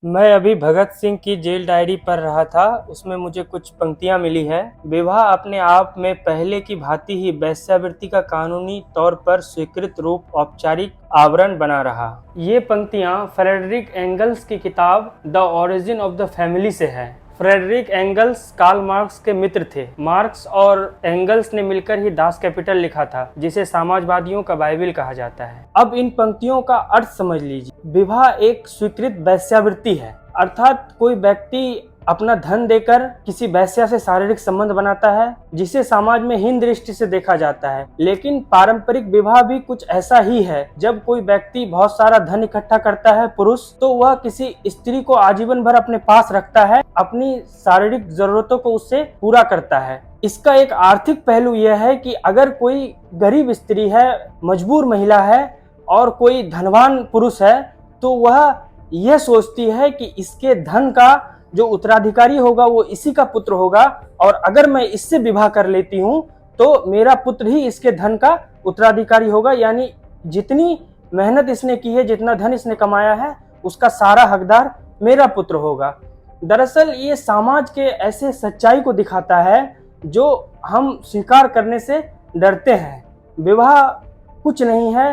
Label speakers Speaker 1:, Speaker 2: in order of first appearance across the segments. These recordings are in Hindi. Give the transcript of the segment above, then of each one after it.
Speaker 1: मैं अभी भगत सिंह की जेल डायरी पढ़ रहा था। उसमें मुझे कुछ पंक्तियां मिली है। विवाह अपने आप में पहले की भांति ही वेश्यावृत्ति का कानूनी तौर पर स्वीकृत रूप औपचारिक आवरण बना रहा। ये पंक्तियां फ्रेडरिक एंगल्स की किताब the origin of the family से है। फ्रेडरिक एंगल्स कार्ल मार्क्स के मित्र थे। मार्क्स और एंगल्स ने मिलकर ही दास कैपिटल लिखा था, जिसे समाजवादियों का बाइबिल कहा जाता है। अब इन पंक्तियों का अर्थ समझ लीजिए। विवाह एक स्वीकृत वेश्यावृत्ति है, अर्थात कोई व्यक्ति अपना धन देकर किसी वेश्या से शारीरिक संबंध बनाता है, जिसे समाज में हीन दृष्टि से देखा जाता है। लेकिन पारंपरिक विवाह भी कुछ ऐसा ही है। जब कोई व्यक्ति बहुत सारा धन इकट्ठा करता है पुरुष, तो वह किसी स्त्री को आजीवन भर अपने पास रखता है, अपनी शारीरिक जरूरतों को उससे पूरा करता है। इसका एक आर्थिक पहलू यह है कि अगर कोई गरीब स्त्री है, मजबूर महिला है और कोई धनवान पुरुष है, तो वह यह सोचती है कि इसके धन का जो उत्तराधिकारी होगा वो इसी का पुत्र होगा, और अगर मैं इससे विवाह कर लेती हूँ तो मेरा पुत्र ही इसके धन का उत्तराधिकारी होगा। यानी जितनी मेहनत इसने की है, जितना धन इसने कमाया है, उसका सारा हकदार मेरा पुत्र होगा। दरअसल ये समाज के ऐसे सच्चाई को दिखाता है जो हम स्वीकार करने से डरते हैं। विवाह कुछ नहीं है,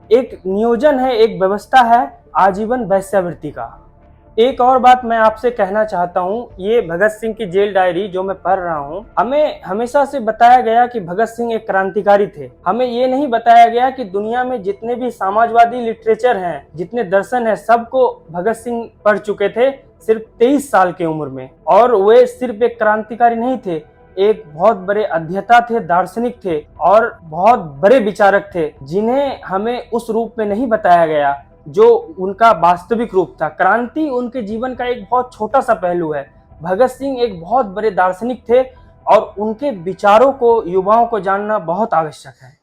Speaker 1: एक नियोजन है, एक व्यवस्था है आजीवन वेश्यावृत्ति का। एक और बात मैं आपसे कहना चाहता हूँ, ये भगत सिंह की जेल डायरी जो मैं पढ़ रहा हूँ, हमें हमेशा से बताया गया कि भगत सिंह एक क्रांतिकारी थे। हमें ये नहीं बताया गया कि दुनिया में जितने भी समाजवादी लिटरेचर हैं, जितने दर्शन हैं, सबको भगत सिंह पढ़ चुके थे सिर्फ 23 साल की उम्र में। और वे सिर्फ एक क्रांतिकारी नहीं थे, एक बहुत बड़े अध्येता थे, दार्शनिक थे और बहुत बड़े विचारक थे, जिन्हें हमें उस रूप में नहीं बताया गया जो उनका वास्तविक रूप था। क्रांति उनके जीवन का एक बहुत छोटा सा पहलू है। भगत सिंह एक बहुत बड़े दार्शनिक थे और उनके विचारों को युवाओं को जानना बहुत आवश्यक है।